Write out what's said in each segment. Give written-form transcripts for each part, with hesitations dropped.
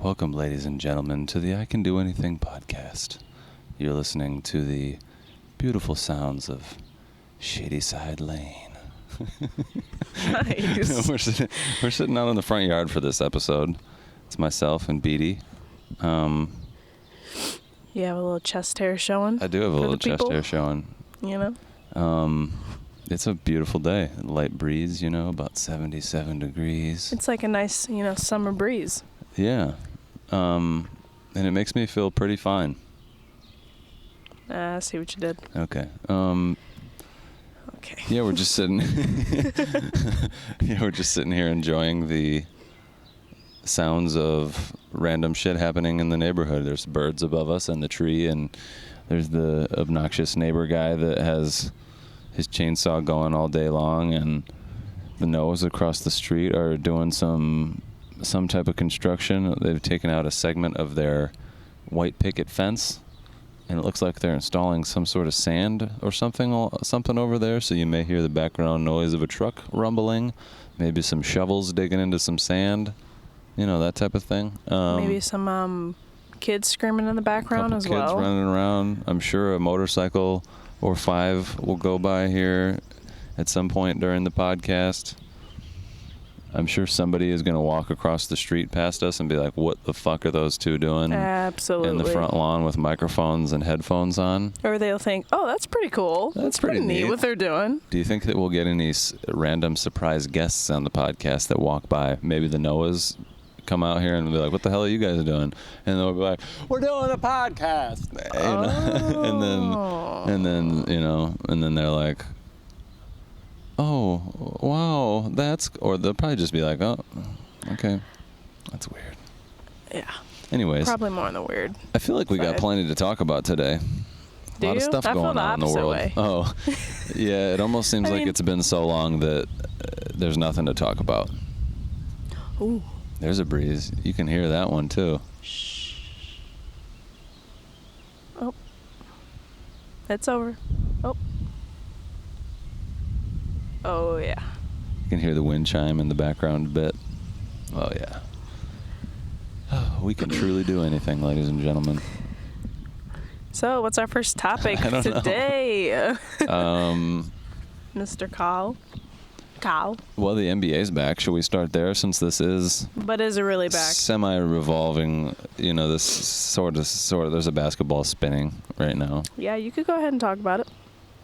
Welcome, ladies and gentlemen, to the I Can Do Anything podcast. You're listening to the beautiful sounds of Shadyside Lane. Nice. We're sitting out in the front yard for this episode. It's myself and Beadie. You have a little chest hair showing? I do have a little chest hair showing. You know? It's a beautiful day. Light breeze, about 77 degrees. It's like a nice, summer breeze. Yeah. And it makes me feel pretty fine. I see what you did. Okay. Okay. Yeah, we're just sitting. We're just sitting here enjoying the sounds of random shit happening in the neighborhood. There's birds above us and the tree, and there's the obnoxious neighbor guy that has his chainsaw going all day long, and the Noahs across the street are doing some type of construction. They've taken out a segment of their white picket fence, and it looks like they're installing some sort of sand or something over there, so you may hear the background noise of a truck rumbling, maybe some shovels digging into some sand, that type of thing. Maybe some kids screaming in the background as well. Kids running around. I'm sure a motorcycle or 5 will go by here at some point during the podcast. I'm sure somebody is going to walk across the street past us and be like, what the fuck are those two doing? Absolutely. In the front lawn with microphones and headphones on? Or they'll think, oh, that's pretty cool. That's pretty neat what they're doing. Do you think that we'll get any random surprise guests on the podcast that walk by? Maybe the Noahs come out here and be like, what the hell are you guys doing? And they'll be like, we're doing a podcast. and then they're like, oh, wow, or they'll probably just be like, oh, okay, that's weird. Yeah. Anyways. Probably more on the weird. I feel like we got plenty to talk about today. A lot of stuff going on in the world. Way. Oh, yeah, it almost seems like it's been so long that there's nothing to talk about. Ooh. There's a breeze. You can hear that one, too. Shh. Oh. It's over. Oh. Oh, yeah. You can hear the wind chime in the background a bit. Oh, yeah. Oh, we can truly do anything, ladies and gentlemen. So, what's our first topic today? Mr. Kyle. Well, the NBA's back. Should we start there since this is... But is it really back? Semi-revolving, this sort of, there's a basketball spinning right now. Yeah, you could go ahead and talk about it.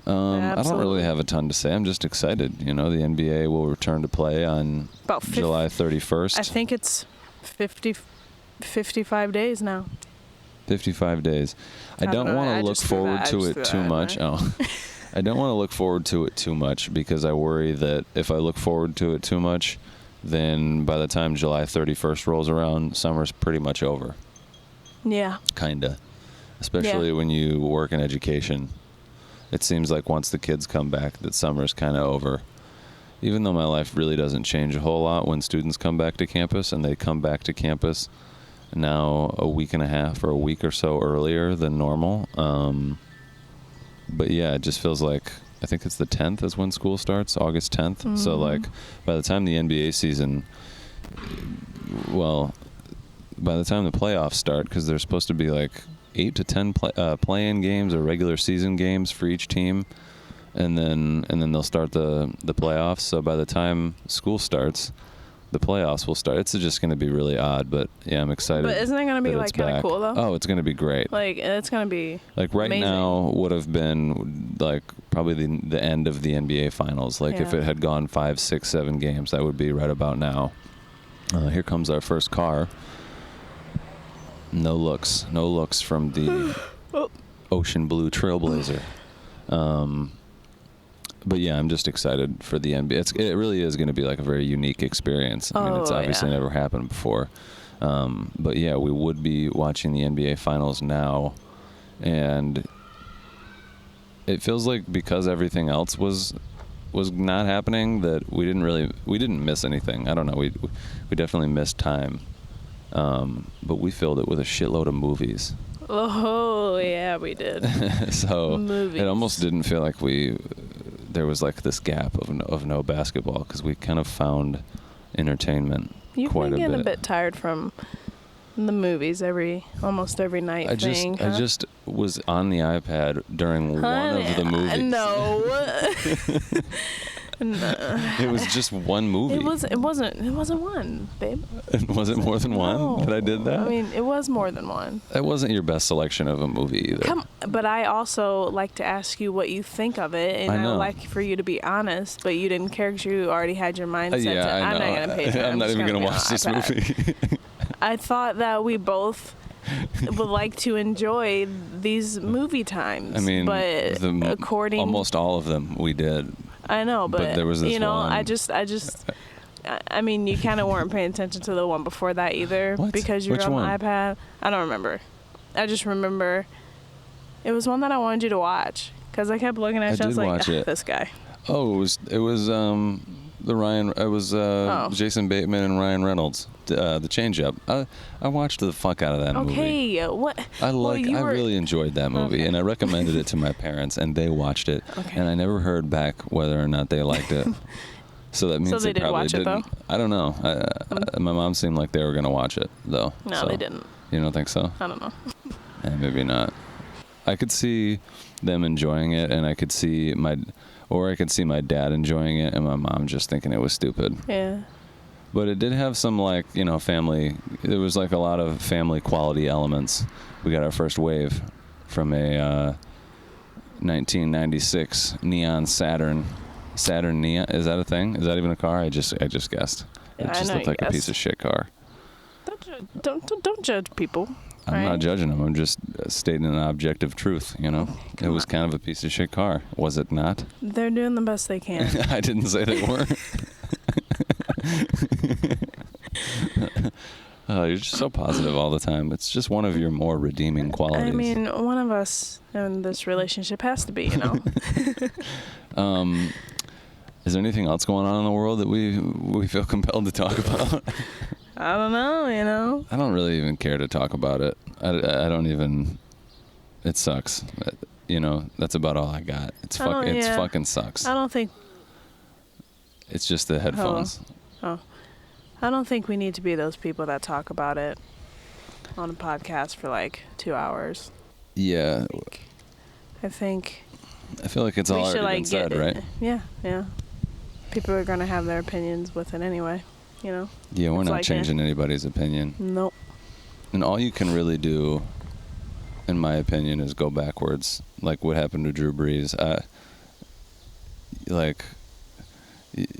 I don't really have a ton to say. I'm just excited. The NBA will return to play on July 31st. I think it's 55 days now. 55 days. I don't want to look forward to it too much. Oh. I don't want to look forward to it too much because I worry that if I look forward to it too much, then by the time July 31st rolls around, summer's pretty much over. Yeah. Kinda. Especially when you work in education. It seems like once the kids come back that summer's kind of over. Even though my life really doesn't change a whole lot when students come back to campus, and they come back to campus now a week and a half or a week or so earlier than normal. But yeah, it just feels like, I think it's the 10th is when school starts, August 10th. Mm-hmm. So like by the time the NBA season, by the time the playoffs start, because there's supposed to be like 8 to 10 play-in games or regular season games for each team, and then they'll start the playoffs. So by the time school starts, the playoffs will start. It's just going to be really odd, but yeah, I'm excited. But isn't it going to be like kind of cool though? Oh, it's going to be great. Like it's going to be like right amazing. Now would have been like probably the end of the NBA finals. Like if it had gone 5, 6, 7 games, that would be right about now. Here comes our first car. No looks from the ocean blue Trailblazer. But yeah, I'm just excited for the NBA. It really is going to be like a very unique experience. I mean, it's obviously never happened before. But yeah, we would be watching the NBA finals now, and it feels like because everything else was not happening that we didn't miss anything. I don't know. We definitely missed time. But we filled it with a shitload of movies. Oh, yeah, we did. So movies. It almost didn't feel like there was like this gap of no basketball, because we kind of found entertainment You've quite a bit. You've been getting a bit tired from the movies almost every night I thing. just was on the iPad during one of the movies. No. No. It was just one movie. It wasn't one, babe. Was it more than one No. that I did that? I mean, it was more than one. It wasn't your best selection of a movie either. But I also like to ask you what you think of it, and I know. I like for you to be honest, but you didn't care because you already had your mindset Yeah, to, I know. I'm not going to pay attention. I'm not even going to watch this movie. I thought that we both would like to enjoy these movie times. I mean, but according almost all of them we did. I know, but there was this you know, one. I mean, you kind of weren't paying attention to the one before that either. What? Because you were Which on one? the iPad. I don't remember. I just remember it was one that I wanted you to watch because I kept looking at it. I was like, watch it. This guy. Oh, it was Jason Bateman and Ryan Reynolds. The Change Up. I watched the fuck out of that movie. Okay, what? I really enjoyed that movie, and I recommended it to my parents, and they watched it, and I never heard back whether or not they liked it. So that means they did probably watch it, didn't. though? I don't know. My mom seemed like they were gonna watch it though. No, so. they didn't. You don't think so? I don't know. Maybe not. I could see them enjoying it, and I could see my dad enjoying it, and my mom just thinking it was stupid. Yeah. But it did have some, like, you know, family. There was like a lot of family quality elements. We got our first wave from a 1996 neon Saturn neon. Is that a thing? Is that even a car? I just guessed. It just looked like a piece of shit car. Don't judge people. I'm not judging them. I'm just stating an objective truth, you know. It was kind of a piece of shit car. Was it not? They're doing the best they can. I didn't say they weren't. Oh, you're just so positive all the time. It's just one of your more redeeming qualities. I mean, one of us in this relationship has to be, you know. Is there anything else going on in the world that we feel compelled to talk about? I don't know, you know. I don't really even care to talk about it. I don't even. It sucks. You know, that's about all I got. It's fucking sucks. I don't think. It's just the headphones. Oh. I don't think we need to be those people that talk about it on a podcast for like 2 hours. Yeah. I feel like it's all already been said, right? Yeah. People are going to have their opinions with it anyway, you know? Yeah, we're not changing anybody's opinion. Nope. And all you can really do, in my opinion, is go backwards. Like what happened to Drew Brees.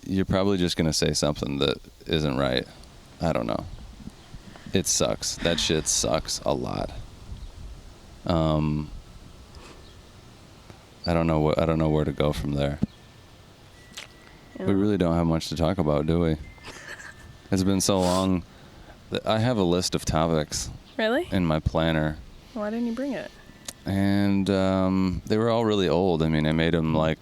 You're probably just going to say something that isn't right. I don't know. It sucks. That shit sucks a lot. I don't know where to go from there. Yeah. We really don't have much to talk about, do we? It's been so long. I have a list of topics. Really? In my planner. Why didn't you bring it? And they were all really old. I mean, I made them like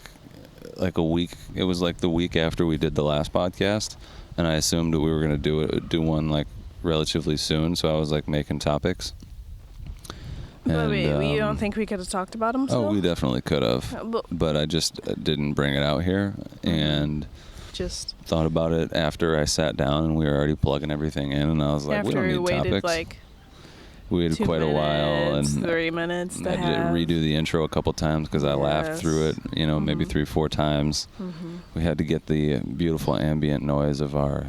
a week. It was like the week after we did the last podcast, and I assumed that we were going to do one like relatively soon. So I was like making topics. But you don't think we could have talked about them still? Oh, we definitely could have. But I just didn't bring it out here, and just thought about it after I sat down and we were already plugging everything in, and I was like, we don't need topics. We waited quite a while, and 3 minutes. I did redo the intro a couple times because I laughed through it, you know, maybe 3-4 times. Mm-hmm. We had to get the beautiful ambient noise of our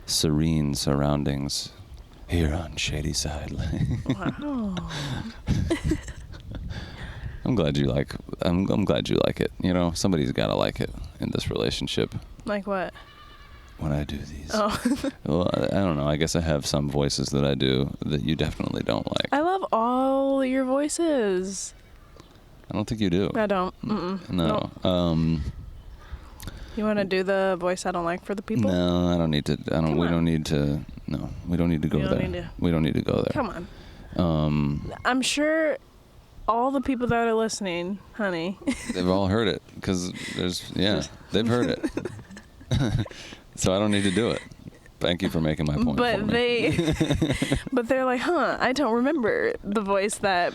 serene surroundings here on Shady Side Lane. Wow. I'm glad you like it. You know, somebody's got to like it in this relationship. Like what? When I do these. Oh. Well, I don't know. I guess I have some voices that I do that you definitely don't like. I love all your voices. I don't think you do. I don't. Mm-mm. No. Nope. You want to do the voice I don't like for the people? No, I don't need to. We don't need to. No, we don't need to go there. We don't need to go there. Come on. I'm sure all the people that are listening, honey. They've all heard it because they've heard it. So I don't need to do it. Thank you for making my point. But they're like, I don't remember the voice that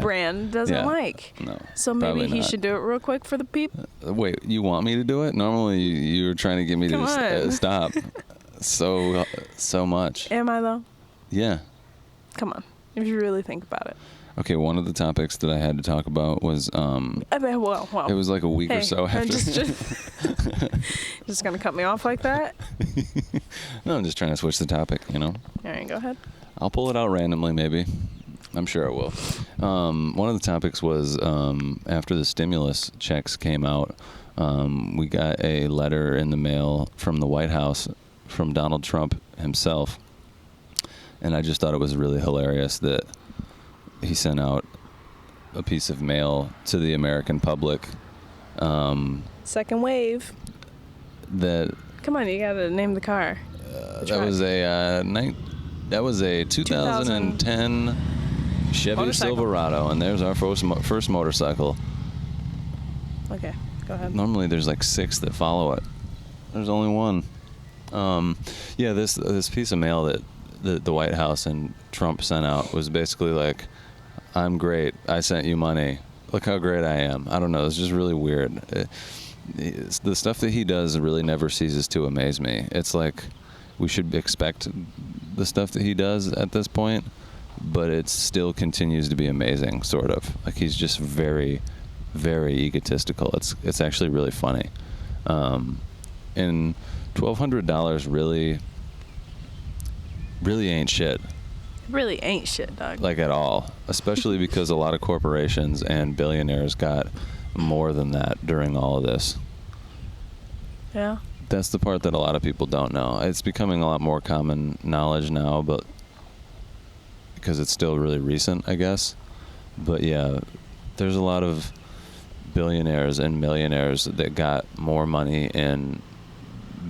Brand doesn't like. No. So maybe he should do it real quick for the people. Wait, you want me to do it? Normally you were trying to get me to stop so much. Am I though? Yeah. Come on. If you really think about it. Okay, one of the topics that I had to talk about was Well. it was like a week or so after. Just gonna cut me off like that? No, I'm just trying to switch the topic, you know. All right, go ahead. I'll pull it out randomly, maybe. I'm sure I will. One of the topics was after the stimulus checks came out, we got a letter in the mail from the White House from Donald Trump himself, and I just thought it was really hilarious that he sent out a piece of mail to the American public. Second wave. That. Come on, you gotta name the car. That was a 2010 Chevy Motorcycle. Silverado, and there's our first motorcycle. Okay, go ahead. Normally there's like 6 that follow it. There's only one. Yeah, this piece of mail that the White House and Trump sent out was basically like, I'm great. I sent you money. Look how great I am. I don't know. It's just really weird. The stuff that he does really never ceases to amaze me. It's like we should expect the stuff that he does at this point, but it still continues to be amazing, sort of. Like he's just very, very egotistical. It's actually really funny. And $1,200 really ain't shit. It really ain't shit, dog. Like at all. Especially because a lot of corporations and billionaires got more than that during all of this. Yeah. That's the part that a lot of people don't know. It's becoming a lot more common knowledge now, but because it's still really recent, I guess. But yeah, there's a lot of billionaires and millionaires that got more money in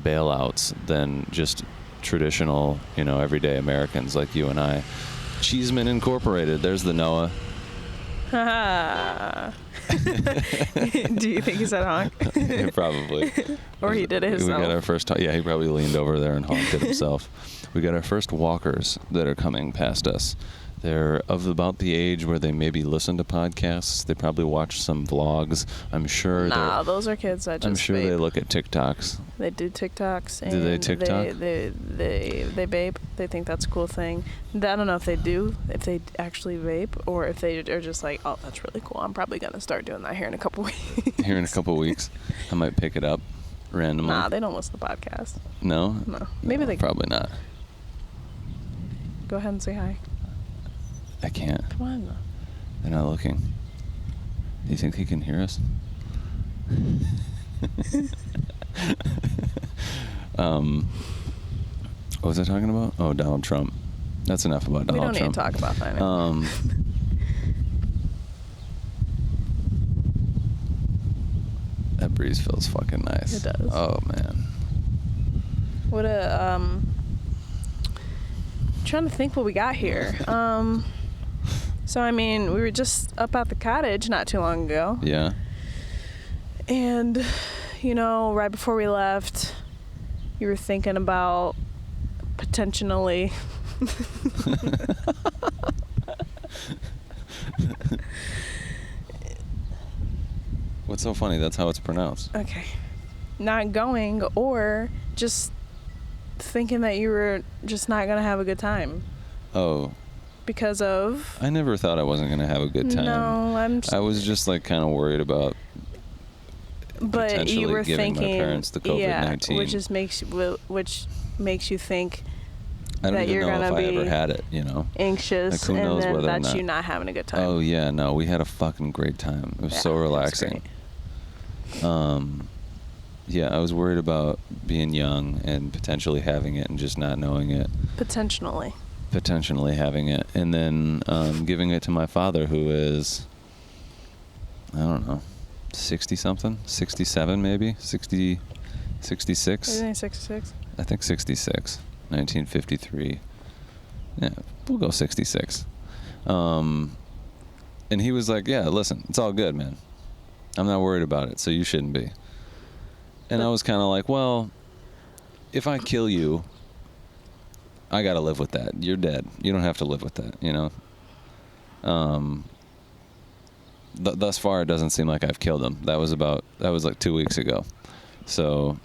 bailouts than just traditional, everyday Americans like you and I. Cheeseman Incorporated, there's the Noah. Do you think he said honk? Yeah, probably. Or he did it himself. We got our first, he probably leaned over there and honked it himself. We got our first walkers that are coming past us. They're of about the age where they maybe listen to podcasts. They probably watch some vlogs. I'm sure. Nah, those are kids that just I'm sure vape. They look at TikToks. They do TikToks. And do they TikTok? They vape. They think that's a cool thing. I don't know if they do, if they actually vape, or if they are just like, oh, that's really cool. I'm probably going to start doing that here in a couple weeks. Here in a couple weeks? I might pick it up randomly. Nah, they don't listen to podcasts. No? No. Maybe they probably not. Go ahead and say hi. I can't. Come on. They're not looking. Do you think he can hear us? What was I talking about? Oh, Donald Trump. That's enough about Donald Trump. We don't need to talk about that anymore. That Brees feels fucking nice. It does. Oh, man. What trying to think what we got here. So, I mean, we were just up at the cottage not too long ago. Yeah. And, right before we left, you were thinking about potentially... What's so funny? That's how it's pronounced. Okay. Not going, or just thinking that you were just not going to have a good time. Oh. Because of... I never thought I wasn't going to have a good time. No, I was just kind of worried about but you were giving thinking, my parents the COVID-19. Yeah, which makes you think I don't that even you're know going if to I be ever had it, anxious, who knows and then whether or that's not. you not having a good time. Oh, yeah, no, we had a fucking great time. It was so relaxing. Yeah, I was worried about being young and potentially having it and just not knowing it. Potentially Having it. And then giving it to my father, who is, I don't know, 60-something? 67, maybe? 60, 66? Isn't he 66? I think 66. 1953. Yeah, we'll go 66. And he was like, yeah, listen, it's all good, man. I'm not worried about it, so you shouldn't be. And I was kind of like, well, if I kill you, I got to live with that. You're dead. You don't have to live with that, Thus far, it doesn't seem like I've killed him. That was like 2 weeks ago. So,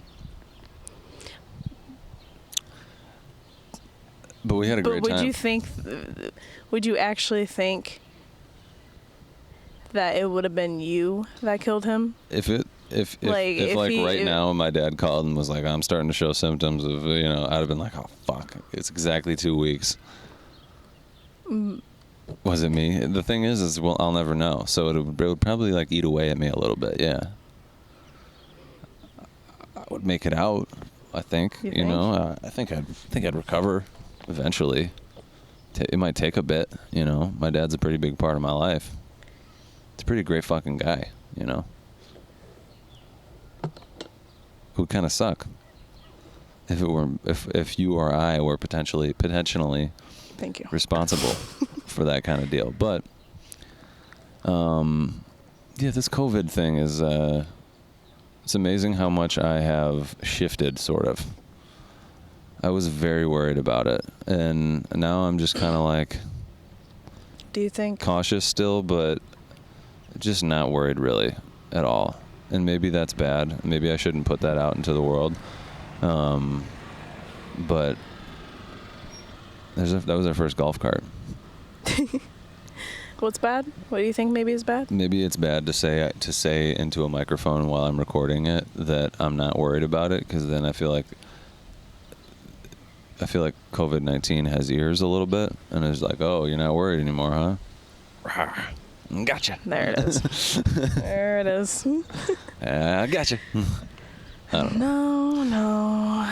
But we had a great But time. would you actually think that it would have been you that killed him? If If right now my dad called and was like, I'm starting to show symptoms of, I'd have been like, oh fuck, it's exactly 2 weeks. Was it me? The thing is well, I'll never know. So it would probably like eat away at me a little bit. Yeah. I would make it out. I think. You think? I think I'd recover eventually. It might take a bit. My dad's a pretty big part of my life. He's a pretty great fucking guy. Who kind of suck. If you or I were potentially Thank you. responsible for that kind of deal. But this COVID thing is it's amazing how much I have shifted, sort of. I was very worried about it, and now I'm just kind of like, do you think cautious still, but just not worried really at all. And maybe that's bad. Maybe I shouldn't put that out into the world. But that was our first golf cart. What's bad? What do you think maybe is bad? Maybe it's bad to say into a microphone while I'm recording it that I'm not worried about it, because then I feel like COVID-19 has ears a little bit, and it's like, oh, you're not worried anymore, huh? Gotcha. There it is. There it is. Gotcha. I don't know. No.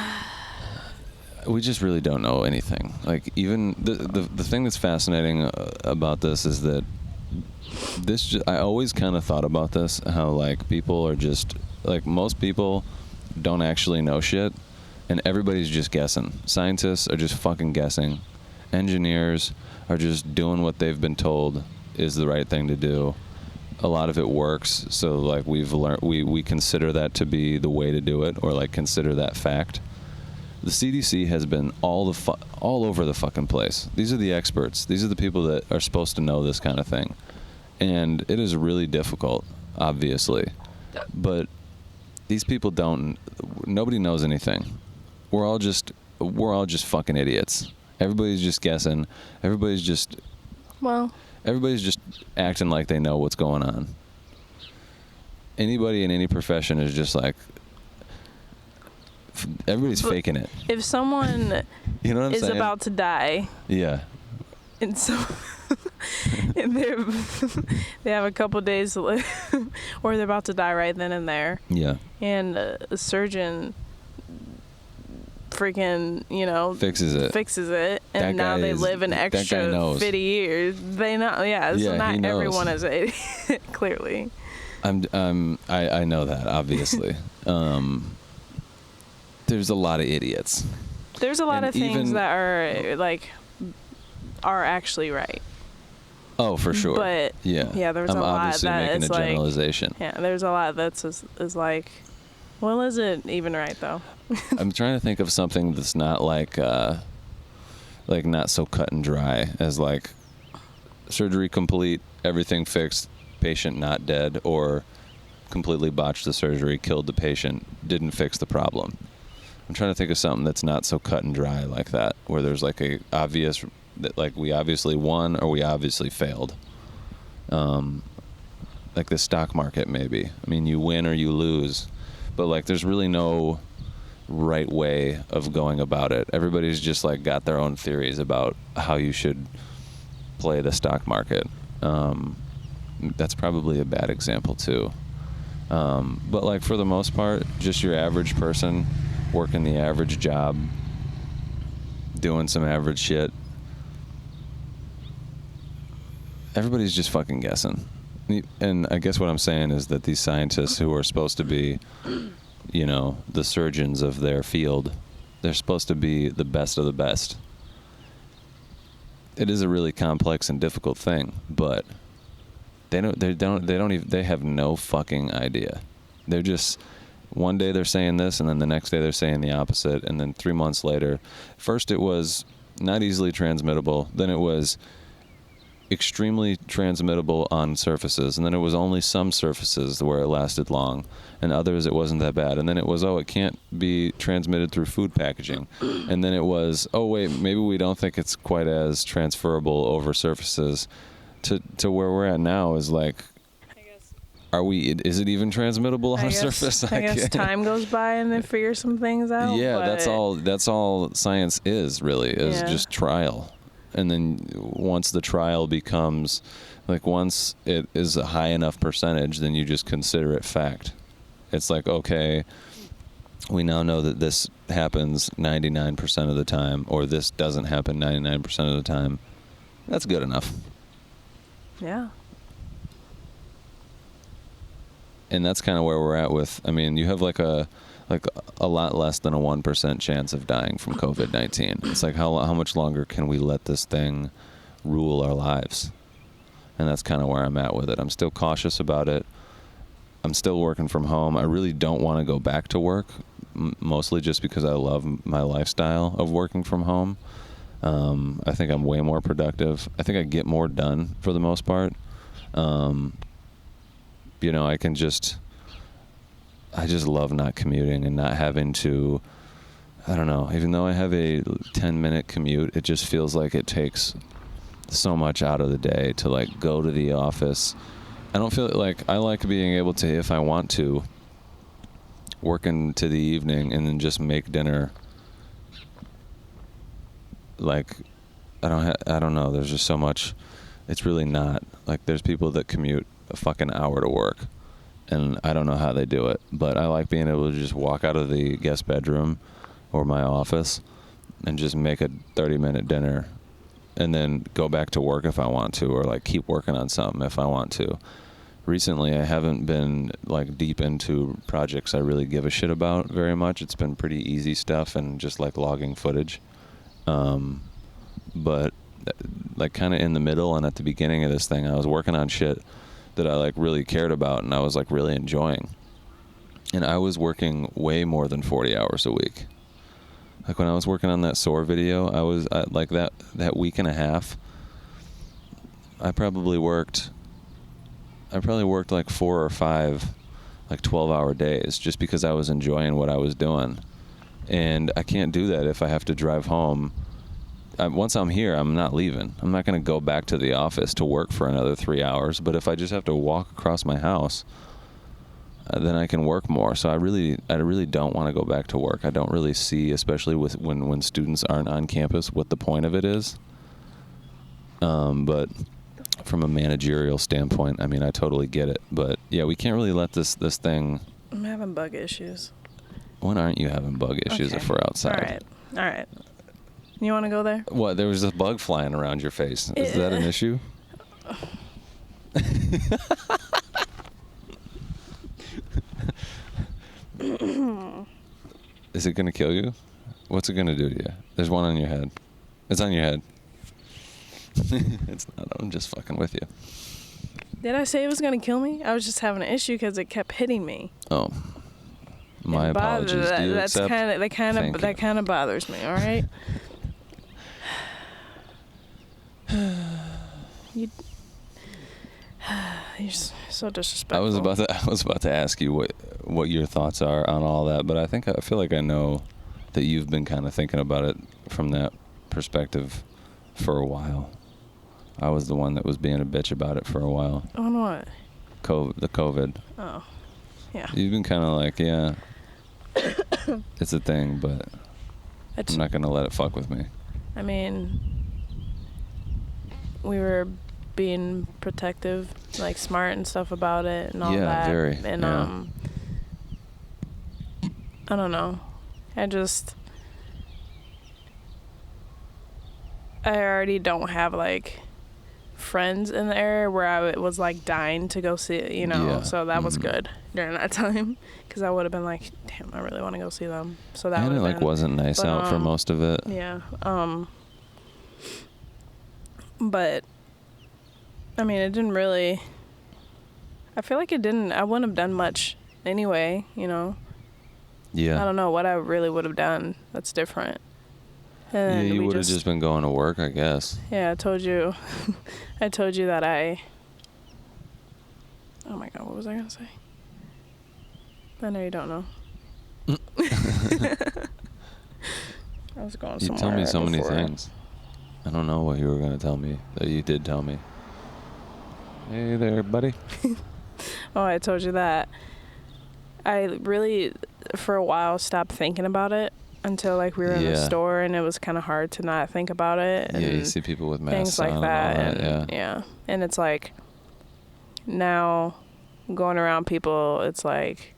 We just really don't know anything. Like, even the thing that's fascinating about this is that I always kind of thought about this, how like people are just like, most people don't actually know shit, and everybody's just guessing. Scientists are just fucking guessing. Engineers are just doing what they've been told is the right thing to do. A lot of it works, so like we've learned, we consider that to be the way to do it, or like consider that fact. The CDC has been all over the fucking place. These are the experts. These are the people that are supposed to know this kind of thing, and it is really difficult, obviously. But these people don't. Nobody knows anything. We're all just fucking idiots. Everybody's just guessing. Everybody's just acting like they know what's going on. Anybody in any profession is just like, everybody's faking it. If someone you know what I'm is saying? about to die, yeah, and so and they have a couple days to live, or they're about to die right then and there. Yeah. And a surgeon freaking, fixes it, and now they live an extra 50 years. They know, so not everyone is an idiot, clearly. I know that, obviously. There's a lot of idiots. There's a lot of things that are actually right. Oh, for sure. But there's a lot that making a generalization. There's a lot that's is like, well, is it even right though? I'm trying to think of something that's not like not so cut and dry as like surgery complete, everything fixed, patient not dead, or completely botched the surgery, killed the patient, didn't fix the problem. I'm trying to think of something that's not so cut and dry like that, where there's like a obvious, that like we obviously won or we obviously failed. Like the stock market, maybe. I mean, you win or you lose, but like there's really no right way of going about it. Everybody's just like got their own theories about how you should play the stock market. That's probably a bad example too. But like for the most part, just your average person working the average job, doing some average shit. Everybody's just fucking guessing. And I guess what I'm saying is that these scientists who are supposed to be, the surgeons of their field, they're supposed to be the best of the best. It is a really complex and difficult thing, but they have no fucking idea. They're just, one day they're saying this, and then the next day they're saying the opposite, and then 3 months later, first it was not easily transmittable, then it was extremely transmittable on surfaces, and then it was only some surfaces where it lasted long, and others it wasn't that bad, and then it was, oh, it can't be transmitted through food packaging, and then it was, oh wait, maybe we don't think it's quite as transferable over surfaces, to where we're at now is like, is it even transmittable on a surface? I guess time goes by and they figure some things out. Yeah, but that's all science is really, is just trial. And then once the trial becomes, like, once it is a high enough percentage, then you just consider it fact. It's like, okay, we now know that this happens 99% of the time, or this doesn't happen 99% of the time. That's good enough. Yeah. And that's kind of where we're at with, I mean, you have like a lot less than a 1% chance of dying from COVID-19. It's like, how much longer can we let this thing rule our lives? And that's kind of where I'm at with it. I'm still cautious about it. I'm still working from home. I really don't want to go back to work, mostly just because I love my lifestyle of working from home. I think I'm way more productive. I think I get more done for the most part. You know, I just love not commuting and not having to, I don't know, even though I have a 10-minute commute, it just feels like it takes so much out of the day to, like, go to the office. I don't feel like, I like being able to, if I want to, work into the evening and then just make dinner. Like, I don't know, there's just so much, it's really not, like, there's people that commute a fucking hour to work, and I don't know how they do it, but I like being able to just walk out of the guest bedroom or my office and just make a 30-minute dinner and then go back to work if I want to, or, like, keep working on something if I want to. Recently, I haven't been, like, deep into projects I really give a shit about very much. It's been pretty easy stuff and just, like, logging footage. But, like, kind of in the middle and at the beginning of this thing, I was working on shit that I, like, really cared about and I was, like, really enjoying. And I was working way more than 40 hours a week. Like, when I was working on that SOAR video, I was, like, that week and a half, I probably worked like 4 or 5, like, 12-hour days just because I was enjoying what I was doing. And I can't do that if I have to drive home. Once I'm here, I'm not leaving. I'm not going to go back to the office to work for another 3 hours. But if I just have to walk across my house, then I can work more. So I really don't want to go back to work. I don't really see, especially with when students aren't on campus, what the point of it is. But from a managerial standpoint, I mean, I totally get it. But yeah, we can't really let this thing. I'm having bug issues. When aren't you having bug issues if we're outside? All right. You want to go there? What? There was a bug flying around your face. Is that an issue? Is it going to kill you? What's it going to do to you? There's one on your head. It's on your head. It's not. I'm just fucking with you. Did I say it was going to kill me? I was just having an issue because it kept hitting me. Oh. My apologies. Do you accept? That kind of bothers me, all right? You're so disrespectful. I was about to ask you what your thoughts are on all that, but I feel like I know that you've been kind of thinking about it from that perspective for a while. I was the one that was being a bitch about it for a while. On what? The COVID. Oh, yeah. You've been kind of like, yeah, it's a thing, but I'm not gonna let it fuck with me. I mean, we were being protective, like smart and stuff about it and all that. Yeah, very. And I don't know. I already don't have like friends in the area where I was like dying to go see it, you know. Yeah. So that was good during that time because I would have been like, damn, I really want to go see them. So that. And it like wasn't nice out for most of it. Yeah. But I mean, it didn't really. I feel like it didn't. I wouldn't have done much anyway, you know. Yeah. I don't know what I really would have done. That's different. And you would have just been going to work, I guess. Yeah, I told you. I told you that oh my God, what was I going to say? I know you don't know. I was going somewhere. You tell me so many before. things. I don't know what you were going to tell me that you did tell me. Hey there, buddy. Oh, I told you that. I really, for a while, stopped thinking about it until like we were in the store, and it was kind of hard to not think about it. And you see people with masks things like on that, and all that, yeah. And it's like now going around people, it's like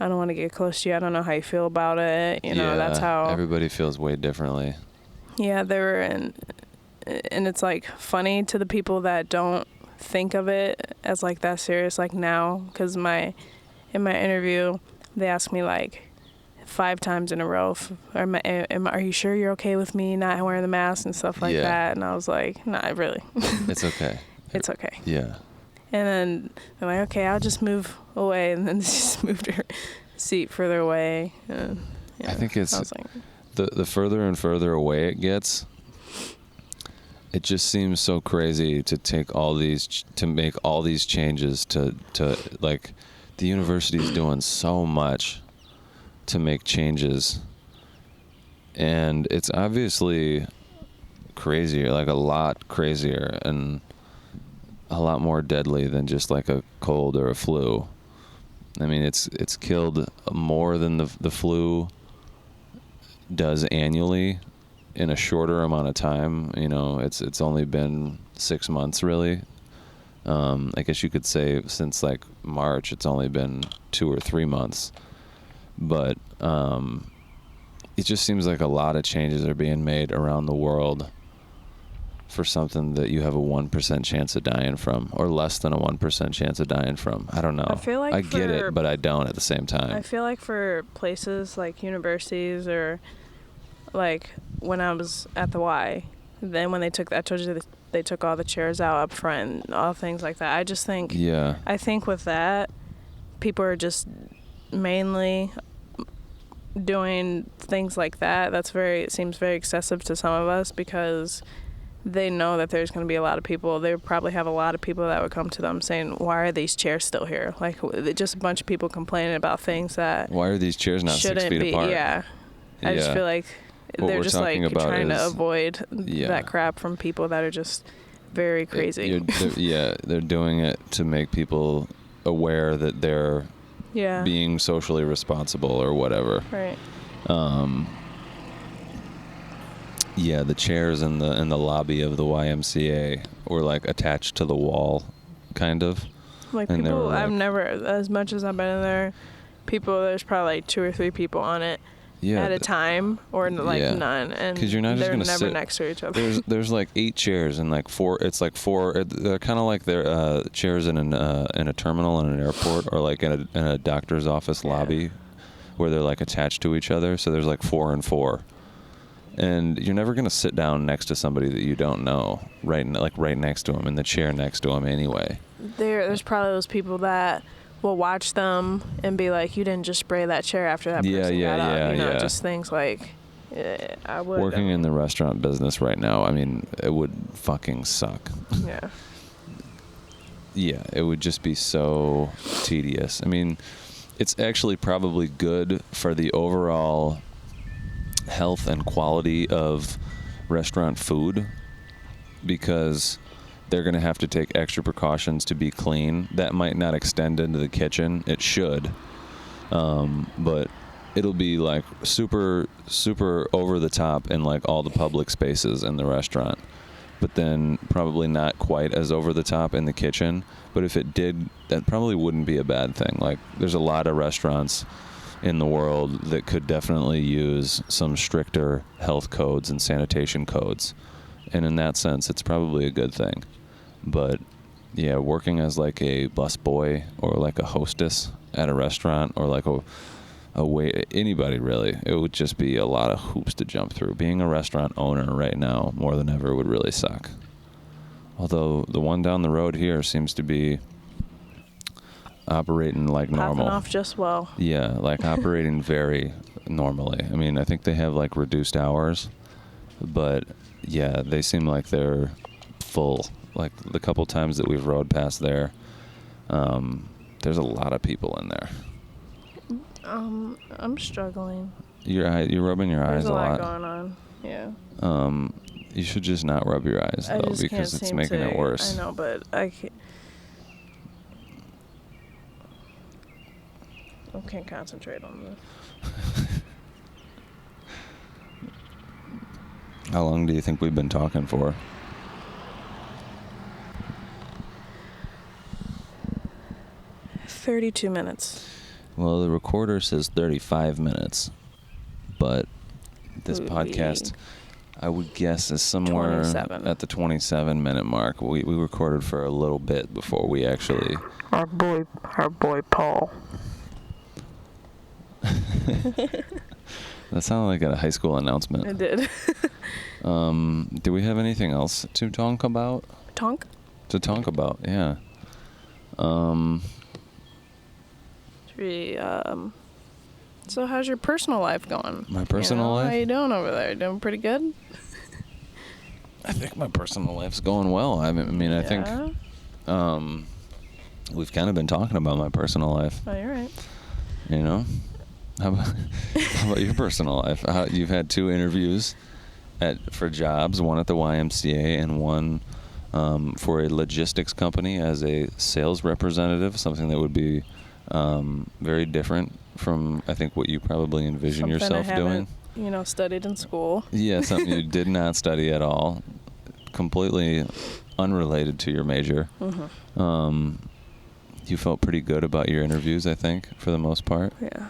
I don't want to get close to you. I don't know how you feel about it. You know, that's how everybody feels way differently. Yeah, and it's like funny to the people that don't think of it as like that serious like now, because in my interview they asked me like 5 times in a row, are you sure you're okay with me not wearing the mask and stuff like that? And I was like, not really. It's okay. It's okay. Yeah. And then they're like, okay, I'll just move away, and then they just moved her seat further away. And, I think it's like, the further and further away it gets, it just seems so crazy to make all these changes to like the university's doing so much to make changes, and it's obviously crazier, like a lot crazier and a lot more deadly than just like a cold or a flu. I mean, it's killed more than the flu does annually in a shorter amount of time. You know, it's only been 6 months really. I guess you could say since like March it's only been 2 or 3 months, but it just seems like a lot of changes are being made around the world for something that you have a 1% chance of dying from, or less than a 1% chance of dying from. I don't know. I feel like I get it, but I don't at the same time. I feel like for places like universities, or like when I was at the Y, then when I told you that they took all the chairs out up front and all things like that. I just think, I think with that, people are just mainly doing things like that. It seems very excessive to some of us, because they know that there's going to be a lot of people. They would probably have a lot of people that would come to them saying, why are these chairs still here? Like, just a bunch of people complaining about things that why are these chairs not 6 feet apart? I just feel like they're just like trying to avoid that crap from people that are just very crazy. They're doing it to make people aware that they're being socially responsible or whatever. Right. The chairs in the lobby of the YMCA were like attached to the wall, kind of. Like, and people, I've never, as much as I've been in there, there's probably like 2 or 3 people on it at a time, or like none, and because you're not just gonna never next to each other. There's like 8 chairs and like 4. It's like 4. They're kind of like they're chairs in a terminal in an airport, or like in a doctor's office lobby, where they're like attached to each other. So there's like 4 and 4. And you're never going to sit down next to somebody that you don't know, right next to them, in the chair next to them anyway. There's probably those people that will watch them and be like, you didn't just spray that chair after that person got up. You know, just things like, I would. Working in the restaurant business right now, I mean, it would fucking suck. Yeah. Yeah, it would just be so tedious. I mean, it's actually probably good for the overall health and quality of restaurant food, because they're going to have to take extra precautions to be clean. That might not extend into the kitchen. It should. But it'll be like super, super over the top in like all the public spaces in the restaurant. But then probably not quite as over the top in the kitchen. But if it did, that probably wouldn't be a bad thing. Like, there's a lot of restaurants in the world that could definitely use some stricter health codes and sanitation codes, and in that sense it's probably a good thing. But working as like a busboy or like a hostess at a restaurant, or like anybody really, it would just be a lot of hoops to jump through. Being a restaurant owner right now more than ever would really suck. Although the one down the road here seems to be operating like normal. Popping off just well. Yeah, like operating very normally. I mean, I think they have like reduced hours. But yeah, they seem like they're full. Like the couple times that we've rode past there, there's a lot of people in there. I'm struggling. You're rubbing your eyes a lot. There's a lot going on. Yeah. You should just not rub your eyes though, because it's making it worse. I know, but I can't concentrate on this. How long do you think we've been talking for? 32 minutes. Well, the recorder says 35 minutes, but this podcast, I would guess, is somewhere 27. At the 27-minute mark. We recorded for a little bit before we actually... Our boy Paul. That sounded like a high school announcement. It did. Do we have anything else to talk about? To talk about, yeah. So how's your personal life going? My personal life? How you doing over there? Doing pretty good? I think my personal life's going well. I mean, I think we've kind of been talking about my personal life. Oh, you're right. You know? How about your personal life? You've had 2 interviews for jobs, one at the YMCA and one for a logistics company as a sales representative, something that would be very different from, I think, what you probably envision yourself doing. Studied in school. Yeah, something you did not study at all, completely unrelated to your major. Mm-hmm. You felt pretty good about your interviews, I think, for the most part. Yeah.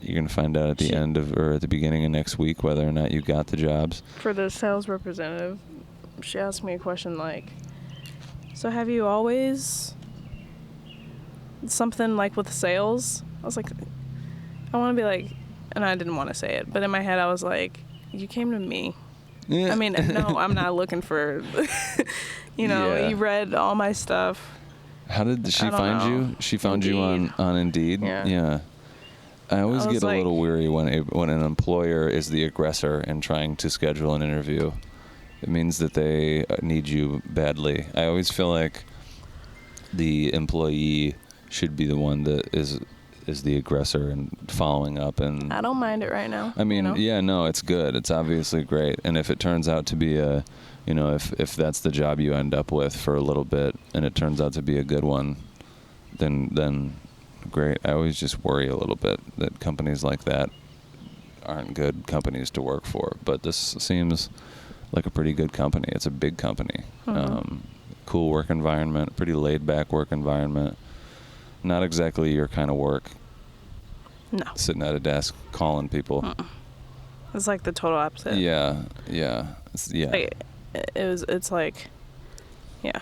You're going to find out at the end of, or at the beginning of next week, whether or not you got the jobs. For the sales representative, she asked me a question like, so have you always something like with sales? I was like, I want to be like, and I didn't want to say it, but in my head I was like, you came to me. Yeah. I mean, no, I'm not looking for, You read all my stuff. How did she find you? She found you on Indeed? Yeah. I always get a little weary when an employer is the aggressor and trying to schedule an interview. It means that they need you badly. I always feel like the employee should be the one that is the aggressor and following up. And I don't mind it right now. I mean, yeah, no, it's good. It's obviously great. And if it turns out to be if that's the job you end up with for a little bit and it turns out to be a good one, then great. I always just worry a little bit that companies like that aren't good companies to work for. But this seems like a pretty good company. It's a big company. Mm-hmm. Cool work environment, pretty laid back work environment. Not exactly your kind of work. No. Sitting at a desk calling people. Mm-mm. It's like the total opposite. Yeah. It's like, yeah.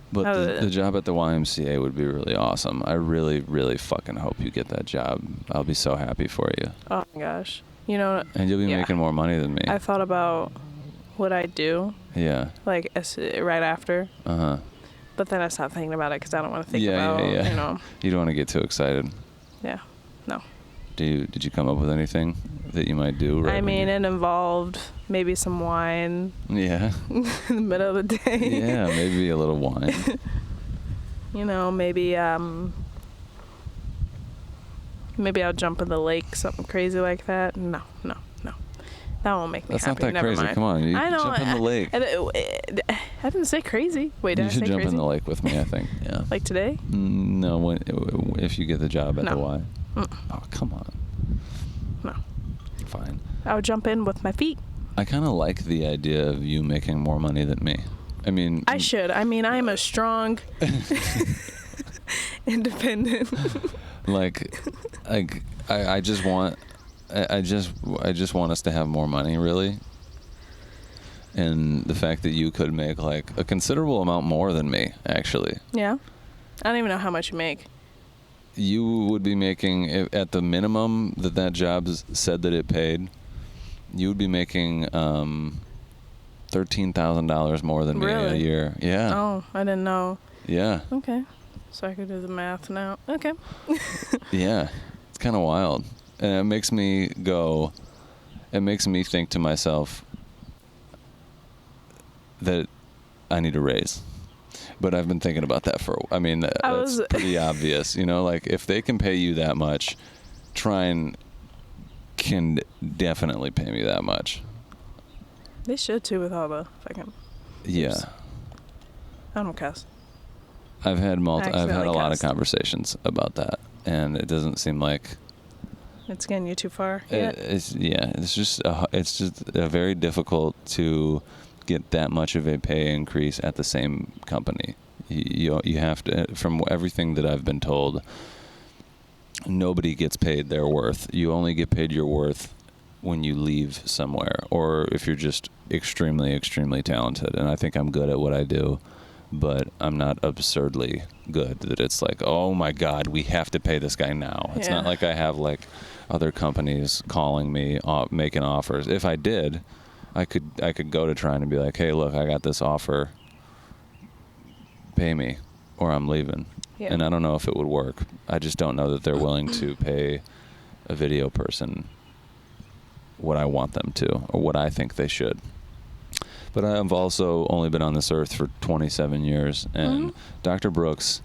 But the job at the YMCA would be really awesome. I really, really fucking hope you get that job. I'll be so happy for you. Oh my gosh. And you'll be making more money than me. I thought about what I do. Yeah. Like right after. Uh-huh. But then I stopped thinking about it because I don't want to think about, You don't want to get too excited. Yeah. No. Did you come up with anything that you might do? Right, it involved maybe some wine. Yeah. In the middle of the day. Yeah, maybe a little wine. Maybe I'll jump in the lake, something crazy like that. No. That won't make me happy. That's not that Never crazy. Mind. Come on, jump in the lake. I didn't say crazy. Wait, did I say crazy? You should jump in the lake with me, I think. Yeah. Like today? No, if you get the job at the Y. Oh, come on. No. Fine. I would jump in with my feet. I kind of like the idea of you making more money than me. I should. I'm a strong, independent. I just want us to have more money, really. And the fact that you could make like a considerable amount more than me, actually. Yeah. I don't even know how much you make. You would be making, at the minimum that job said that it paid, you would be making $13,000 more than me a year. Yeah. Oh, I didn't know. Yeah. Okay. So I could do the math now. Okay. Yeah. It's kind of wild. And it makes me think to myself, that I need to raise. But I've been thinking about that that's pretty obvious. Like if they can pay you that much, can definitely pay me that much. They should too with all the fucking... Yeah. Oops. I don't cuss. I've had a lot of conversations about that, and it doesn't seem like it's getting you too far yet. It's just very difficult to get that much of a pay increase at the same company. You have to, from everything that I've been told, nobody gets paid their worth. You only get paid your worth when you leave somewhere, or if you're just extremely, extremely talented. And I think I'm good at what I do, but I'm not absurdly good that it's like, oh my God, we have to pay this guy now. It's not like I have like other companies calling me, making offers. If I did, I could go to Trine and be like, hey, look, I got this offer, pay me or I'm leaving. Yeah. And I don't know if it would work. I just don't know that they're willing to pay a video person what I want them to, or what I think they should. But I've also only been on this earth for 27 years, and Dr. Brooks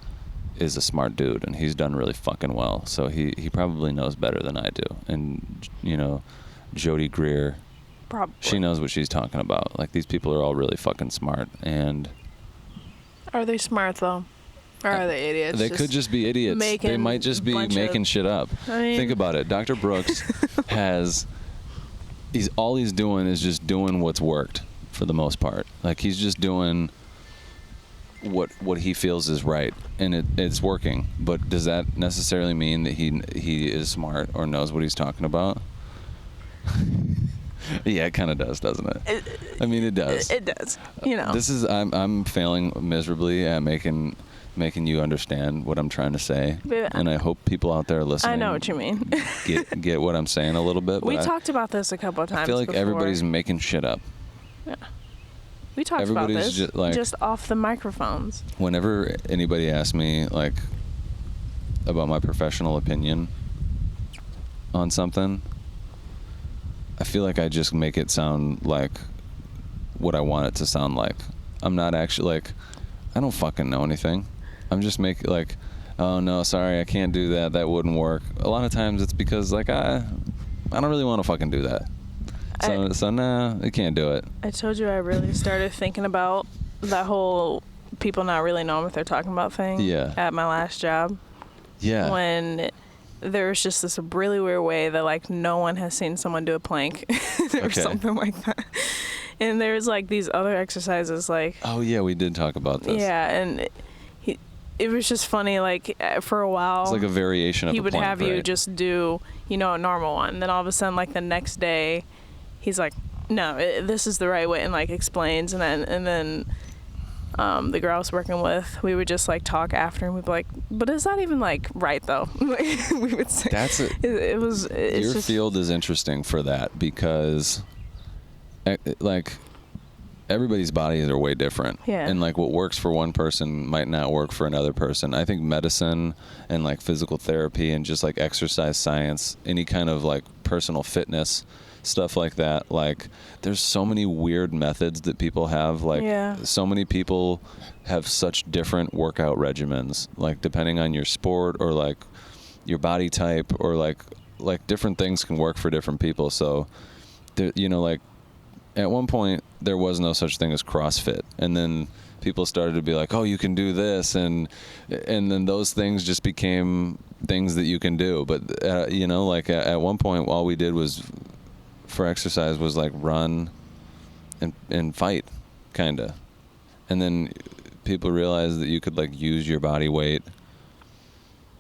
is a smart dude, and he's done really fucking well. So he probably knows better than I do. And, Jody Greer, probably. She knows what she's talking about. Like, these people are all really fucking smart. And are they smart, though? Or are they idiots? They could just be idiots. They might just be making shit up. Think about it. Dr. Brooks all he's doing is just doing what's worked for the most part. Like, he's just doing what he feels is right, and it's working. But does that necessarily mean that he is smart or knows what he's talking about? Yeah, it kind of does, doesn't it? It does. It does. I'm failing miserably at making you understand what I'm trying to say, and I hope people out there listening. I know what you mean. get what I'm saying a little bit. We talked about this a couple of times. I feel like before. Everybody's making shit up. Yeah. We talked about this just off the microphones. Whenever anybody asks me like about my professional opinion on something, I feel like I just make it sound like what I want it to sound like. I'm not actually like, I don't fucking know anything. I'm just making like, oh no, sorry, I can't do that. That wouldn't work. A lot of times it's because like I don't really want to fucking do that. So nah, I can't do it. I told you I really started thinking about that whole people not really knowing what they're talking about thing. Yeah. At my last job. Yeah. When there was just this really weird way that like no one has seen someone do a plank or something like that. And there's like these other exercises like. Oh yeah, we did talk about this. Yeah, and it was just funny. Like for a while, it's like a variation of. He a would plank, have you just do a normal one. Then all of a sudden, like the next day, he's like, "No, this is the right way," and like explains. And then the girl I was working with, we would just like talk after, and we'd be like, "But is that even like right though?" We would say that's it. Your field is interesting for that because, like, everybody's bodies are way different. Yeah. And like what works for one person might not work for another person. I think medicine and like physical therapy and just like exercise science, any kind of like personal fitness stuff like that, like there's so many weird methods that people have. Like so many people have such different workout regimens, like depending on your sport or like your body type, or like different things can work for different people. So like at one point there was no such thing as CrossFit, and then people started to be like, oh, you can do this, and then those things just became things that you can do. But like at one point all we did was for exercise was like run and fight, kinda. And then people realized that you could like use your body weight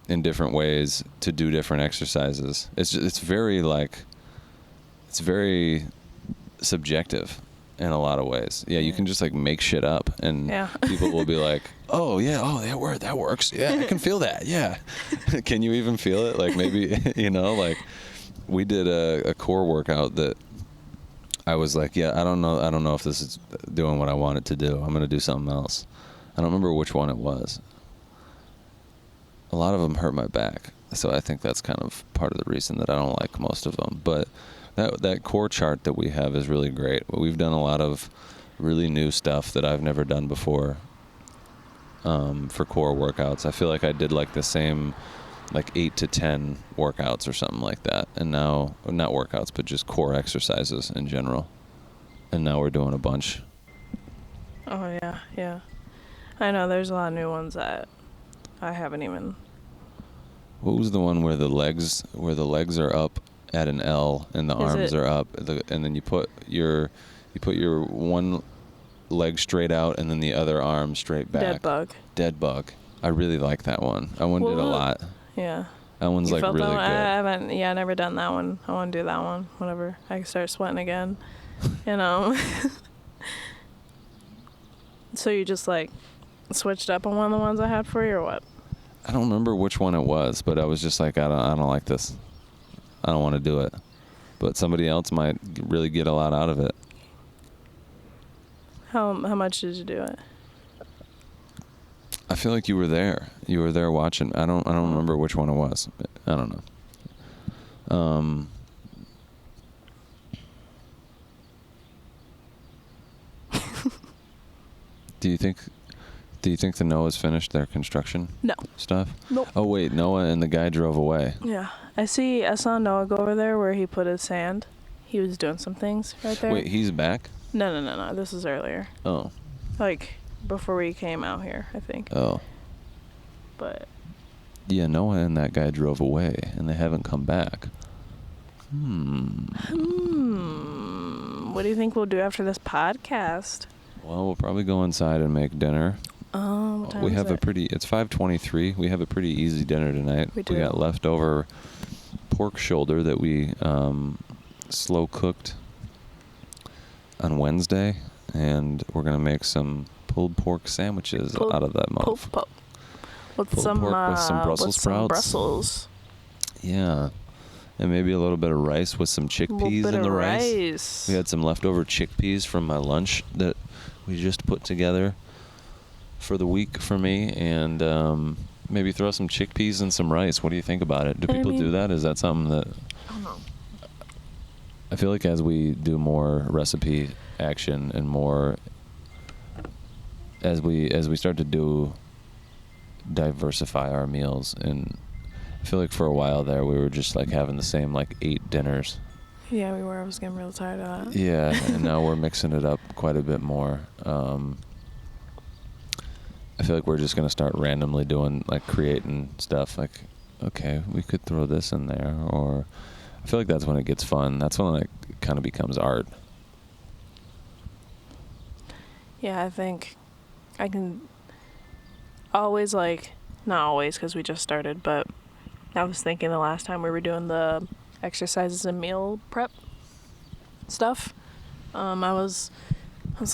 in different ways to do different exercises. It's very subjective in a lot of ways. Yeah, you can just like make shit up, and people will be like, oh yeah, that works. Yeah, I can feel that. Yeah. Can you even feel it? Like maybe, like we did a core workout that I was like, yeah, I don't know if this is doing what I want it to do. I'm going to do something else. I don't remember which one it was. A lot of them hurt my back, so I think that's kind of part of the reason that I don't like most of them. But that core chart that we have is really great. We've done a lot of really new stuff that I've never done before for core workouts. I feel like I did like the same like 8 to 10 workouts or something like that. And now, not workouts, but just core exercises in general. And now we're doing a bunch. Oh, yeah, yeah. I know there's a lot of new ones that I haven't even. What was the one where the legs are up at an L and the arms are up, and then you put your one leg straight out and then the other arm straight back? Dead bug. I really like that one. That one did a lot. Yeah. That one's like really good. I never done that one. I want to do that one whenever I can start sweating again. You know. So you just like switched up on one of the ones I had for you, or what? I don't remember which one it was, but I was just like, I don't like this. I don't want to do it. But somebody else might really get a lot out of it. How much did you do it? I feel like you were there. You were there watching. I don't remember which one it was. I don't know. Do you think the Noahs finished their construction stuff? Nope. Oh wait, Noah and the guy drove away. Yeah. I saw Noah go over there where he put his sand. He was doing some things right there. Wait, he's back? No. This is earlier. Oh. Like before we came out here, I think. Oh. But yeah, Noah and that guy drove away and they haven't come back. What do you think we'll do after this podcast? Well, we'll probably go inside and make dinner. What time we is have it? It's 5:23. We have a pretty easy dinner tonight. We do. We got leftover pork shoulder that we slow cooked on Wednesday, and we're gonna make some pulled pork sandwiches out of that muff. With some Brussels sprouts. Brussels. Yeah. And maybe a little bit of rice with some chickpeas in the rice. We had some leftover chickpeas from my lunch that we just put together for the week for me, and maybe throw some chickpeas and some rice. What do you think about it? Do people do that? Is that something that... I don't know. I feel like as we do more recipe action and more... As we start to diversify our meals, and I feel like for a while there we were just like having the same like 8 dinners. Yeah, we were. I was getting real tired of that. Yeah, and now we're mixing it up quite a bit more. I feel like we're just going to start randomly doing, like, creating stuff. Like, okay, we could throw this in there. Or I feel like that's when it gets fun. That's when it kind of becomes art. Yeah, I think I can always, like, not always because we just started, but I was thinking the last time we were doing the exercises and meal prep stuff, I was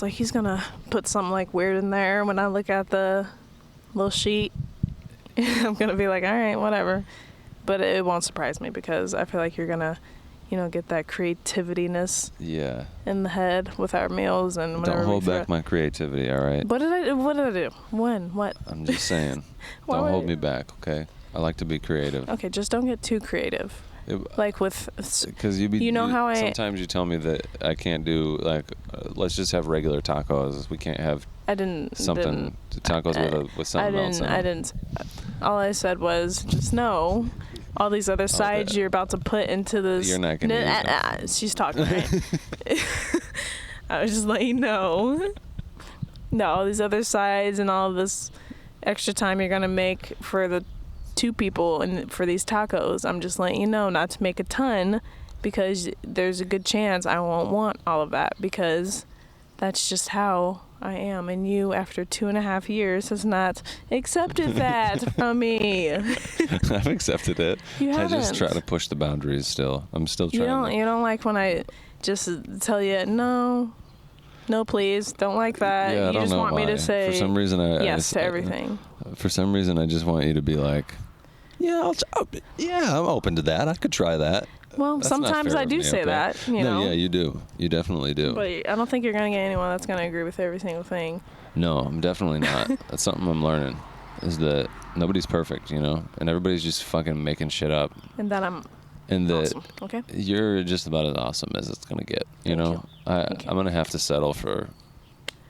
like, he's gonna put something like weird in there. When I look at the little sheet, I'm gonna be like, all right, whatever. But it won't surprise me because I feel like you're gonna, get that creativity-ness in the head with our meals and whatever. Don't hold back my creativity, all right? What did I do? When? What? I'm just saying. Don't hold me back, okay? I like to be creative. Okay, just don't get too creative. Like with, because sometimes you tell me that I can't do, like, let's just have regular tacos. We can't have tacos with something else in it. I didn't. All I said was just know all these other sides you're about to put into this. You're not gonna use them. She's talking, right? I was just letting you know. No, all these other sides and all this extra time you're gonna make for the 2 people and for these tacos, I'm just letting you know not to make a ton, because there's a good chance I won't want all of that, because that's just how I am, and you, after 2.5 years, has not accepted that from me. I've accepted it. You haven't. I just try to push the boundaries still. I'm still trying. You don't like when I just tell you no, please, don't like that. Yeah, you just want me to say for some reason yes to everything. For some reason, I just want you to be like, I'm open to that. I could try that. Well, that's sometimes I do say that, No, yeah, you do. You definitely do. But I don't think you're going to get anyone that's going to agree with every single thing. No, I'm definitely not. That's something I'm learning, is that nobody's perfect, and everybody's just fucking making shit up. And that I'm awesome. Okay. You're just about as awesome as it's going to get, Thank you. I'm going to have to settle for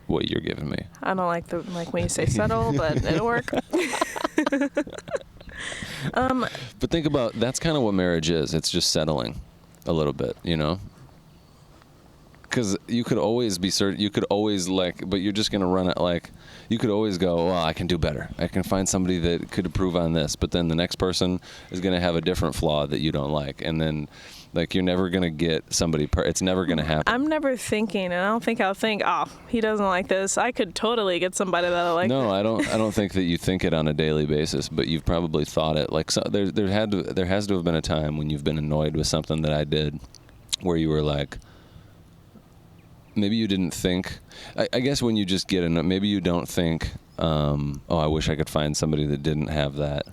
what you're giving me. I don't like when you say subtle, but it'll work. But think about, that's kind of what marriage is. It's just settling a little bit, you know? Because you could always be certain, you could always but you're just going to run it you could always go, well, I can do better. I can find somebody that could improve on this. But then the next person is going to have a different flaw that you don't like. And then, you're never going to get somebody, it's never going to happen. I'm never thinking, and I don't think I'll think, oh, he doesn't like this. I could totally get somebody that'll like No, this. I don't think that you think it on a daily basis, but you've probably thought it. There has to have been a time when you've been annoyed with something that I did where you were like, maybe you didn't think, I guess when you just get in, maybe you don't think, I wish I could find somebody that didn't have that.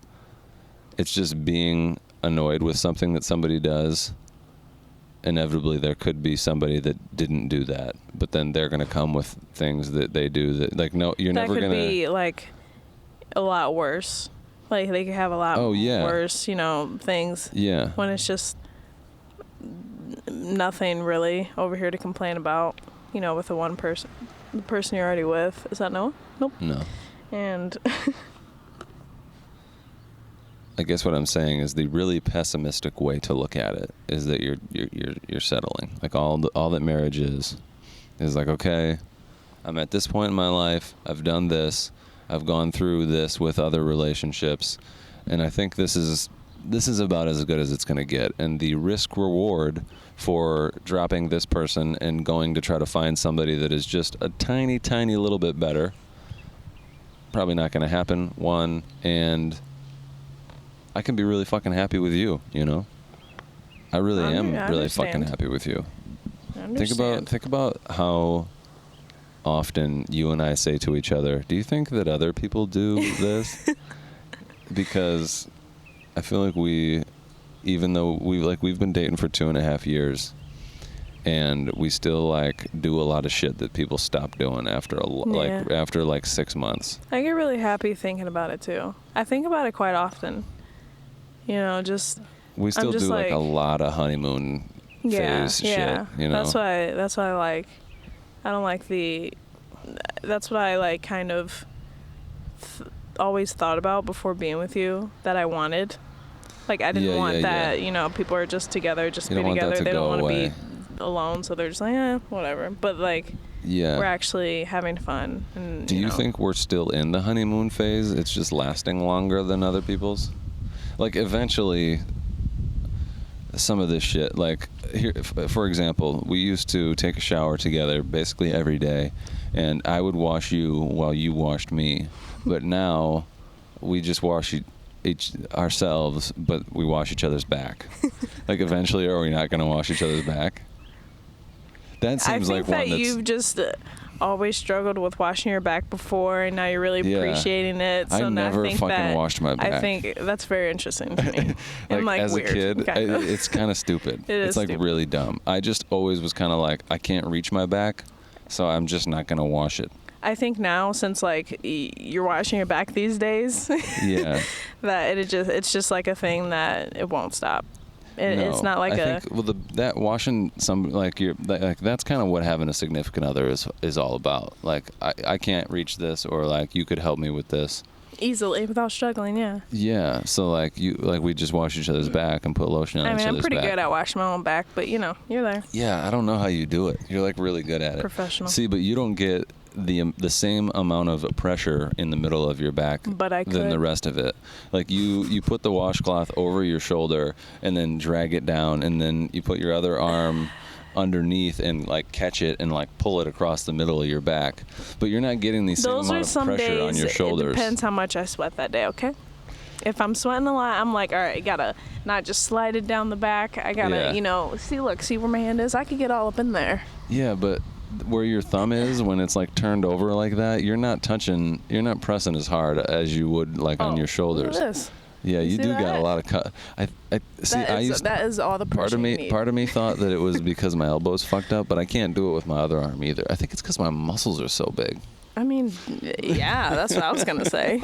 It's just being annoyed with something that somebody does. Inevitably, there could be somebody that didn't do that, but then they're going to come with things that they do that, no, you're never going to... That could be, a lot worse. They could have a lot worse, things. Yeah. When it's just nothing really over here to complain about, with the one person. The person you're already with. Is that Noah? Nope. No. And... I guess what I'm saying is the really pessimistic way to look at it is that you're settling. All that marriage is okay, I'm at this point in my life, I've done this, I've gone through this with other relationships, and I think this is about as good as it's going to get. And the risk reward for dropping this person and going to try to find somebody that is just a tiny, tiny little bit better, probably not going to happen. One, and I can be really fucking happy with you, I really am really fucking happy with you. Think about how often you and I say to each other, do you think that other people do this? Because I feel like even though we've been dating for 2.5 years, and we still do a lot of shit that people stop doing after after 6 months. I get really happy thinking about it too. I think about it quite often. We still do a lot of honeymoon phase shit. That's why I don't like that's what I kind of always thought about before being with you, that I wanted. I didn't want that, people are just together, just be together. They don't want to be alone, so they're just whatever. But we're actually having fun. And, do you think we're still in the honeymoon phase? It's just lasting longer than other people's? Eventually, some of this shit, here, for example, we used to take a shower together basically every day, and I would wash you while you washed me. But now, we just wash ourselves, but we wash each other's back. Eventually, are we not going to wash each other's back? That seems like one that's... I think that you've just... always struggled with washing your back before, and now you're really appreciating it. So I never fucking washed my back. I think that's very interesting to me. And as weird, a kid, it's kind of stupid. It's stupid. Really dumb. I just always was kind of I can't reach my back, so I'm just not gonna wash it. I think now, since you're washing your back these days, that it's just a thing that it won't stop. It's not I think, that washing some that's kind of what having a significant other is all about. I can't reach this, or you could help me with this easily without struggling. Yeah. So we just wash each other's back and put lotion on each other's back. I'm pretty good at washing my own back, but you're there. Yeah, I don't know how you do it. You're really good at it. Professional. See, but you don't get the same amount of pressure in the middle of your back than the rest of it. You put the washcloth over your shoulder and then drag it down, and then you put your other arm underneath and catch it and pull it across the middle of your back. But you're not getting the same amount of pressure on your shoulders. It depends how much I sweat that day, okay? If I'm sweating a lot, I'm all right, gotta not just slide it down the back. I gotta, see where my hand is. I could get all up in there. Yeah, but where your thumb is when it's turned over like that, you're not pressing as hard as you would on your shoulders. Look at this. Yeah, you do got a lot of cut. That is all the pressure you need. Part of me thought that it was because my elbow's fucked up, but I can't do it with my other arm either. I think it's because my muscles are so big. I mean, yeah, that's what I was gonna say.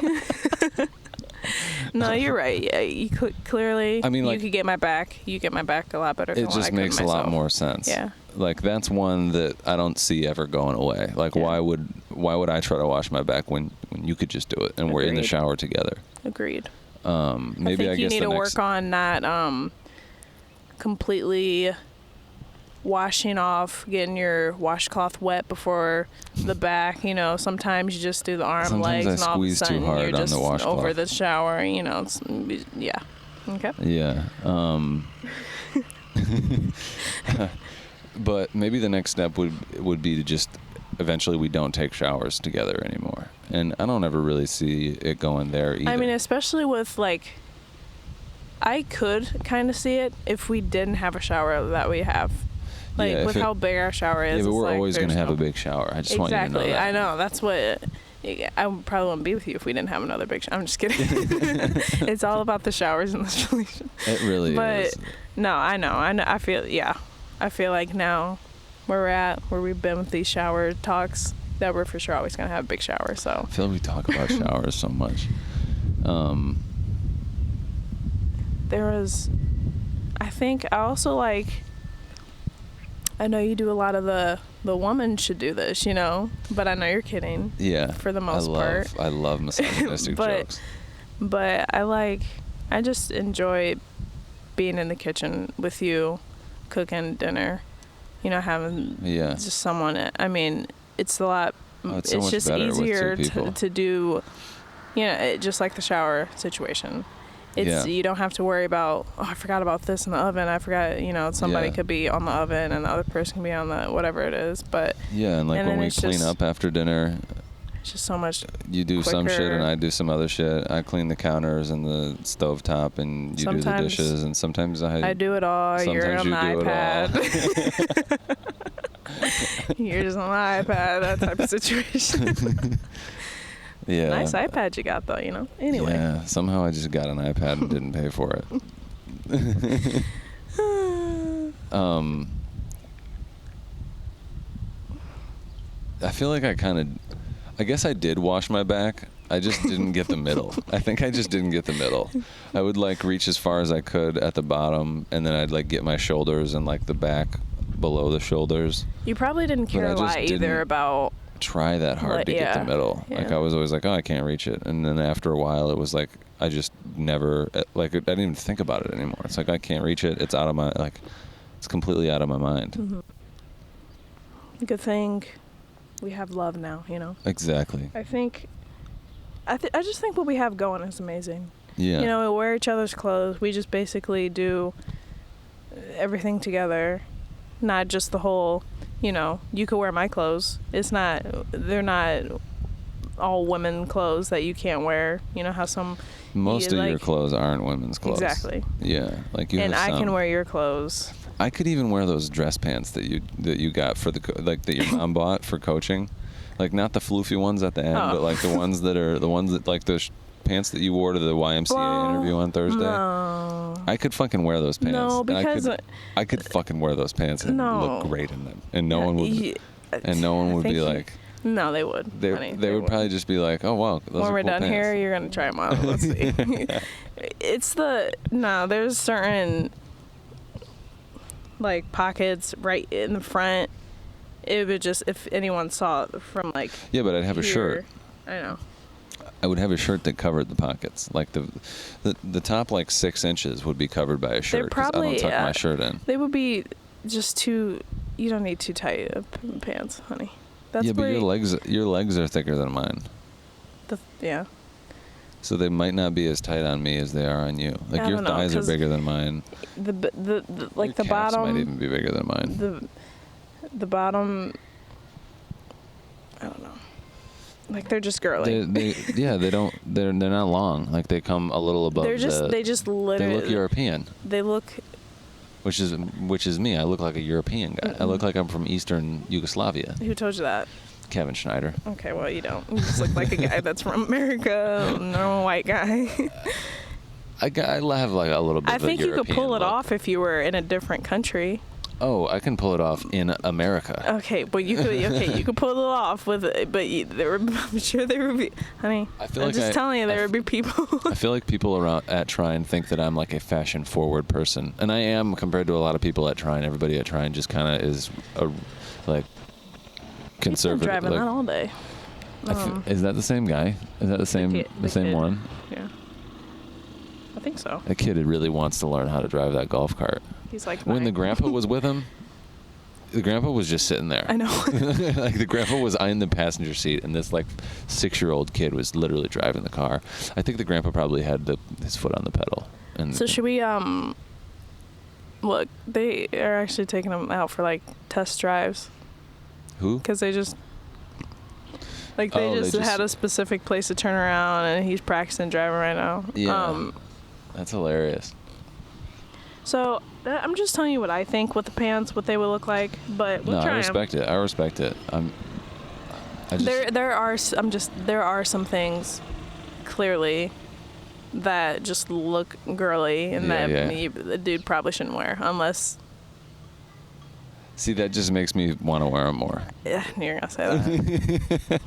No, you're right. Yeah, you could clearly. I mean, you could get my back. You get my back a lot better. It just makes a lot more sense. Yeah. like that's one that I don't see ever going away. Like why would I try to wash my back when you could just do it and we're in the shower together? Agreed. Maybe I think you guess need to work on not completely washing off, getting your washcloth wet before the back. You know, sometimes you just do the arm, sometimes legs, I and all of a squeeze sudden too hard you're on just the washcloth. over the shower. You know, yeah. Okay. Yeah. But maybe the next step would be to just eventually we don't take showers together anymore. And I don't ever really see it going there either. I mean, especially with like, I could kind of see it if we didn't have a shower that we have. Like with how big our shower is. Yeah, but we're like, always going to have a big shower. I just want you to know that. Exactly. I know. That's what. I probably wouldn't be with you if we didn't have another big shower. I'm just kidding. It's all about the showers in this relationship. It really is. But no, I know. I feel like now where we're at, where we've been with these shower talks, that we're for sure always going to have a big shower. So I feel like we talk about showers so much. There was, I think I also like, I know you do a lot of the woman should do this, you know, but I know you're kidding. Yeah. For the most part. I love misogynistic jokes. But I just enjoy being in the kitchen with you, cooking dinner, you know, having just someone. I mean, it's a lot. It's so just easier to do, you know, just like the shower situation. You don't have to worry about, I forgot about this in the oven. I forgot, you know, somebody could be on the oven and the other person can be on the whatever it is. But and like when we clean up after dinner, it's just so much you do quicker. some shit and I do some other shit. I clean the counters and the stovetop and you do the dishes, and sometimes I do it all. You're on the iPad. You're just on the iPad, that type of situation. Yeah. Nice iPad you got though, you know. Anyway. Yeah. Somehow I just got an iPad and didn't pay for it. I feel like I guess I did wash my back. I just didn't get the middle. I think I just didn't get the middle. I would like reach as far as I could at the bottom, and then I'd like get my shoulders and like the back below the shoulders. You probably didn't care a lot either about try that hard to get the middle. Like I was always like, oh, I can't reach it. And then after a while it was like I just never, like I didn't even think about it anymore. It's like I can't reach it. It's out of my, like it's completely out of my mind. Mm-hmm. Good thing we have love now, you know. Exactly. I just think what we have going is amazing. Yeah. You know, we wear each other's clothes. We just basically do everything together. Not just the whole, you know, you could wear my clothes. They're not all women clothes that you can't wear. You know how most of your clothes aren't women's clothes. Exactly. Yeah, like you. And have I can wear your clothes. I could even wear those dress pants that you got for that your mom bought for coaching, like not the floofy ones at the end, but like the ones that like the pants that you wore to the YMCA interview on Thursday. No. I could fucking wear those pants. No, because I could fucking wear those pants and look great in them, and no one would be like. No, they would. They would probably just be like, "Oh wow, those when are we're cool done pants. here, you're gonna try them on. Let's see." There's certain like pockets right in the front. It would just, if anyone saw it from like. Yeah, but I'd have a shirt. I know. I would have a shirt that covered the pockets, like the top like 6 inches would be covered by a shirt because I don't tuck my shirt in. They would be just too. You don't need too tight of pants, honey. That's but your legs are thicker than mine. Yeah. So they might not be as tight on me as they are on you. Like your thighs are bigger than mine. Like the bottom might even be bigger than mine. The bottom. I don't know. Like they're just girly. They're not long. Like they come a little above. They look European. They look. Which is me. I look like a European guy. I look like I'm from Eastern Yugoslavia. Who told you that? Kevin Schneider. Okay, well you don't. You just look like a guy that's from America, a normal white guy. I have like a little bit. I think you could pull it off if you were in a different country. Oh, I can pull it off in America. Okay, but you could pull it off with it, but I'm sure there would be, honey. I'm just telling you, there would be people. I feel like people around at Trine think that I'm like a fashion-forward person, and I am compared to a lot of people at Trine. Everybody at Trine just kind of is like conservative. Driving like, that all day. Is that the same guy? Is that the same kid. one? Yeah, I think so. That kid really wants to learn how to drive that golf cart. He's like when the grandpa was with him, the grandpa was just sitting there. I know. Like the grandpa was in the passenger seat, and this like 6-year-old kid was literally driving the car. I think the grandpa probably had his foot on the pedal. And so should we look? They are actually taking him out for like test drives. Who? Because they just had a specific place to turn around, and he's practicing driving right now. Yeah. That's hilarious. So I'm just telling you what I think with the pants, what they would look like, but we'll try I respect it. I respect it. There are some things clearly that just look girly and the dude probably shouldn't wear unless. See, that just makes me want to wear them more. Yeah, you're gonna say that.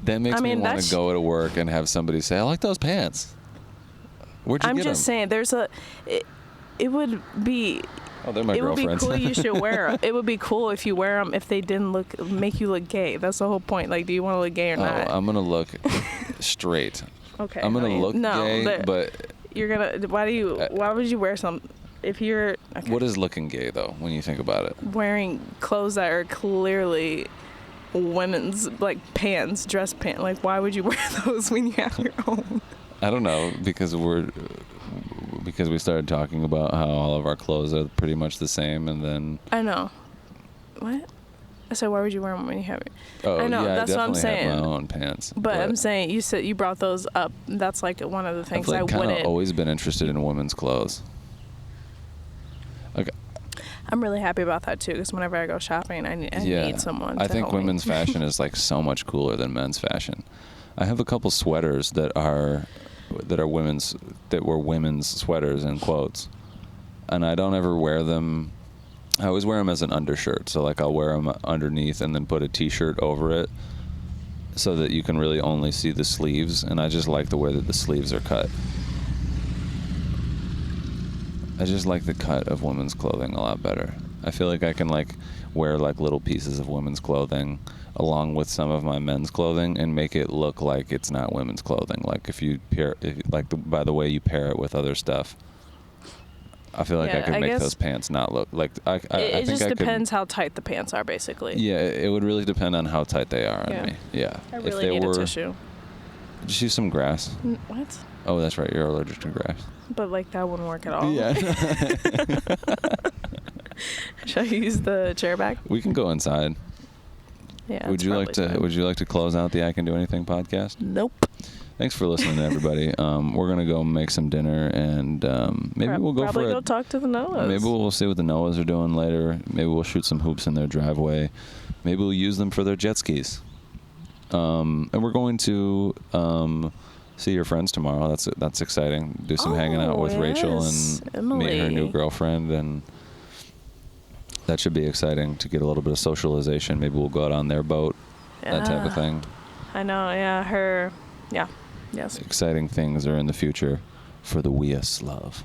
That makes me want to go to work and have somebody say, "I like those pants." Where'd you get them? I'm just saying, it would be. Oh, they're my girlfriends. It would be cool. You should wear them. It would be cool if you wear them if they didn't make you look gay. That's the whole point. Like, do you want to look gay or not? I'm gonna look straight. Okay. I'm gonna look gay, but you're gonna. Why would you wear some? If you're. Okay. What is looking gay though, when you think about it? Wearing clothes that are clearly women's, like pants, dress pants. Like, why would you wear those when you have your own? I don't know, because we started talking about how all of our clothes are pretty much the same, and then I know. What? I said, why would you wear them when you have it? Oh, I know, yeah, that's I what I'm saying. have my own pants. But I'm saying, you said you brought those up. That's like one of the things I've I wouldn't. I've always been interested in women's clothes. Okay. I'm really happy about that too, because whenever I go shopping, I need someone. I think women's fashion is like so much cooler than men's fashion. I have a couple sweaters that were women's sweaters in quotes, and I don't ever wear them. I always wear them as an undershirt, so like I'll wear them underneath and then put a t-shirt over it so that you can really only see the sleeves, and I just like the way that the sleeves are cut. I just like the cut of women's clothing a lot better. I feel like I can like wear like little pieces of women's clothing along with some of my men's clothing and make it look like it's not women's clothing. Like by the way you pair it with other stuff. I feel like I could make those pants not look like I think it just depends how tight the pants are, basically. Yeah, it would really depend on how tight they are on me. Yeah. I really need a tissue. Just use some grass. What? Oh, that's right. You're allergic to grass. But like that wouldn't work at all. Yeah. Should I use the chair back? We can go inside. Yeah. Would you like to close out the I Can Do Anything podcast? Nope. Thanks for listening, everybody. We're gonna go make some dinner, and maybe we'll go probably go talk to the Noahs. Maybe we'll see what the Noahs are doing later. Maybe we'll shoot some hoops in their driveway. Maybe we'll use them for their jet skis. And we're going to see your friends tomorrow. That's exciting. Do some hanging out with Rachel and Emily. Meet her new girlfriend, and that should be exciting to get a little bit of socialization. Maybe we'll go out on their boat, that type of thing. I know. Yeah, her. Yeah. Yes. Exciting things are in the future for the We-us love.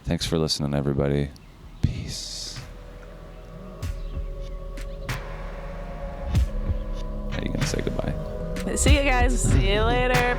Thanks for listening, everybody. Peace. How are you going to say goodbye? See you guys. See you later.